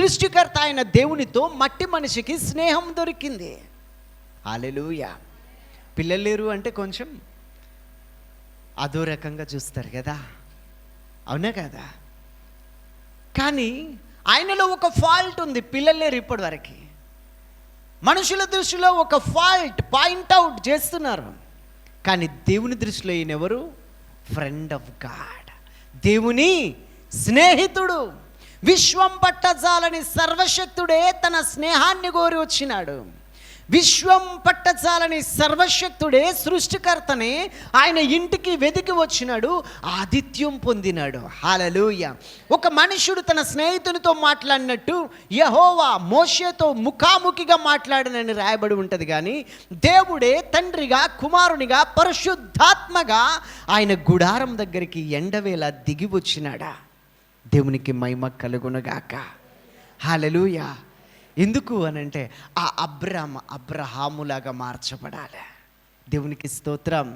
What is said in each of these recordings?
సృష్టికర్త అయిన దేవునితో మట్టి మనిషికి స్నేహం దొరికింది. హల్లెలూయా. పిల్లలు లేరు అంటే కొంచెం అదో రకంగా చూస్తారు కదా, అవునా కదా? కానీ ఆయనలో ఒక ఫాల్ట్ ఉంది. పిల్లలు లేరు ఇప్పటి వరకు. మనుషుల దృష్టిలో ఒక ఫాల్ట్ పాయింట్అవుట్ చేస్తున్నారు. కానీ దేవుని దృష్టిలో ఈయన ఎవరు? ఫ్రెండ్ ఆఫ్ గాడ్, దేవుని స్నేహితుడు. విశ్వం పట్టజాలని సర్వశక్తుడే తన స్నేహాన్ని కోరి వచ్చినాడు. విశ్వం పట్టజాలని సర్వశక్తుడే సృష్టికర్తనే ఆయన ఇంటికి వెతికి వచ్చినాడు, ఆతిథ్యం పొందినాడు. హల్లెలూయా. ఒక మనుషుడు తన స్నేహితునితో మాట్లాడినట్టు యెహోవా మోషేతో ముఖాముఖిగా మాట్లాడనని రాయబడి ఉంటుంది. కానీ దేవుడే తండ్రిగా, కుమారునిగా, పరిశుద్ధాత్మగా ఆయన గుడారం దగ్గరికి ఎండవేళ దిగి వచ్చినాడా. దేవునికి మహిమ కలుగునుగాక. హల్లెలూయా. ఎందుకు అనంటే ఆ అబ్రహాములాగా మార్చబడాలి. దేవునికి స్తోత్రం.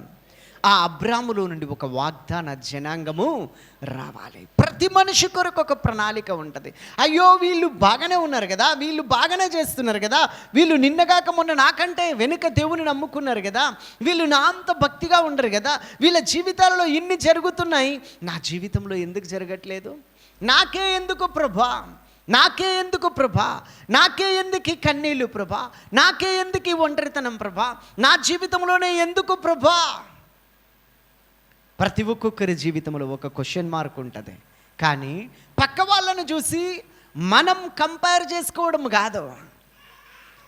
ఆ అబ్రాములో నుండి ఒక వాగ్దాన జనాంగము రావాలి. ప్రతి మనిషి కొరకు ఒక ప్రణాళిక ఉంటుంది. అయ్యో వీళ్ళు బాగానే ఉన్నారు కదా, వీళ్ళు బాగానే చేస్తున్నారు కదా, వీళ్ళు నిన్నగాక మొన్న నాకంటే వెనుక దేవుని నమ్ముకున్నారు కదా, వీళ్ళు నా అంత భక్తిగా ఉండరు కదా, వీళ్ళ జీవితాలలో ఇన్ని జరుగుతున్నాయి, నా జీవితంలో ఎందుకు జరగట్లేదు? నాకే ఎందుకు ప్రభా, నాకే ఎందుకు ప్రభా, నాకే ఎందుకు ఈ కన్నీళ్ళు ప్రభా, నాకే ఎందుకు ఈ ఒంటరితనం ప్రభా, నా జీవితంలోనే ఎందుకు ప్రభా? ప్రతి ఒక్కొక్కరి జీవితంలో ఒక క్వశ్చన్ మార్క్ ఉంటుంది. కానీ పక్క వాళ్ళను చూసి మనం కంపేర్ చేసుకోవడం కాదు.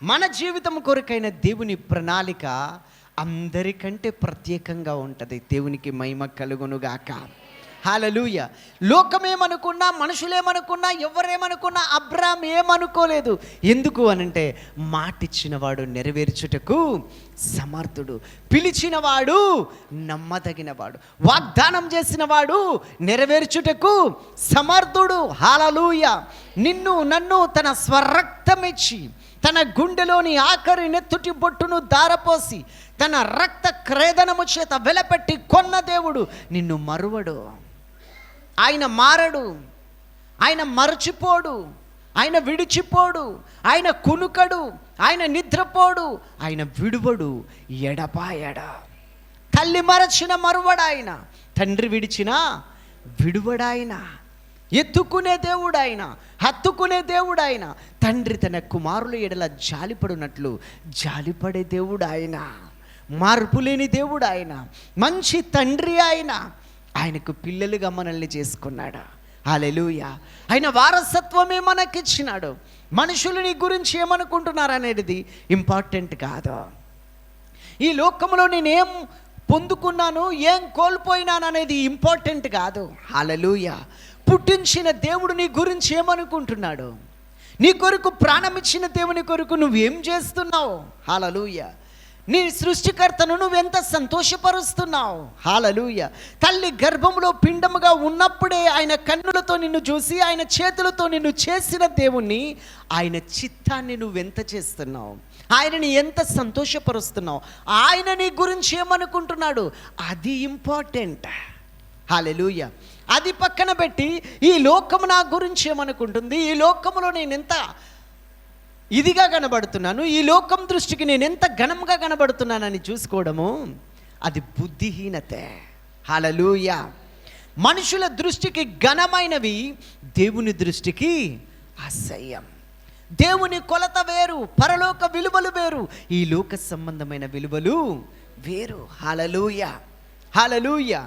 మన జీవితం కొరకైన దేవుని ప్రణాళిక అందరికంటే ప్రత్యేకంగా ఉంటుంది. దేవునికి మహిమ కలుగునుగాక. హల్లెలూయా. లోకమేమనుకున్నా, మనుషులేమనుకున్నా, ఎవరేమనుకున్నా అబ్రాహాం ఏమనుకోలేదు. ఎందుకు అనంటే మాటిచ్చిన వాడు నెరవేర్చుటకు సమర్థుడు, పిలిచిన వాడు నమ్మదగినవాడు, వాగ్దానం చేసిన వాడు నెరవేర్చుటకు సమర్థుడు. హల్లెలూయా. నిన్ను నన్ను తన స్వరక్తమిచ్చి, తన గుండెలోని ఆఖరి నెత్తుటి బొట్టును దారపోసి, తన రక్త క్రేదనము చేత వెలపెట్టి కొన్న దేవుడు నిన్ను మరువడు. ఆయన మారడు, ఆయన మరచిపోడు, ఆయన విడిచిపోడు, ఆయన కునుకడు, ఆయన నిద్రపోడు, ఆయన విడువడు, ఎడపాయడ. తల్లి మరచిన మరువడాయన, తండ్రి విడిచిన విడువడాయన, ఎత్తుకునే దేవుడాయన, హత్తుకునే దేవుడాయన, తండ్రి తన కుమారుల ఎడల జాలిపడినట్లు జాలిపడే దేవుడాయన, మార్పు లేని దేవుడు ఆయన, మంచి తండ్రి ఆయన, ఆయనకు పిల్లలుగా మనల్ని చేసుకున్నాడు. హల్లెలూయా. ఆయన వారసత్వమే మనకిచ్చినాడు. మనుషులు నీ గురించి ఏమనుకుంటున్నారు అనేది ఇంపార్టెంట్ కాదు. ఈ లోకంలో నేనేం పొందుకున్నాను, ఏం కోల్పోయినాను అనేది ఇంపార్టెంట్ కాదు. హల్లెలూయా. పుట్టించిన దేవుడు నీ గురించి ఏమనుకుంటున్నాడు? నీ కొరకు ప్రాణమిచ్చిన దేవుని కొరకు నువ్వేం చేస్తున్నావు? హల్లెలూయా. నీ సృష్టికర్తను నువ్వెంత సంతోషపరుస్తున్నావు? హల్లెలూయా. తల్లి గర్భంలో పిండముగా ఉన్నప్పుడే ఆయన కన్నులతో నిన్ను చూసి, ఆయన చేతులతో నిన్ను చేసిన దేవుణ్ణి, ఆయన చిత్తాన్ని నువ్వెంత చేస్తున్నావు? ఆయనని ఎంత సంతోషపరుస్తున్నావు? ఆయన నీ గురించి ఏమనుకుంటున్నాడు? అది ఇంపార్టెంట్. హల్లెలూయా. అది పక్కన పెట్టి ఈ లోకము నా గురించి ఏమనుకుంటుంది, ఈ లోకములో నేను ఎంత ఇదిగా కనబడుతున్నాను, ఈ లోకం దృష్టికి నేను ఎంత ఘనంగా కనబడుతున్నానని చూసుకోవడము అది బుద్ధిహీనతే. హల్లెలూయా. మనుషుల దృష్టికి ఘనమైనవి దేవుని దృష్టికి అసహ్యం. దేవుని కొలత వేరు, పరలోక విలువలు వేరు, ఈ లోక సంబంధమైన విలువలు వేరు. హల్లెలూయా. హల్లెలూయా.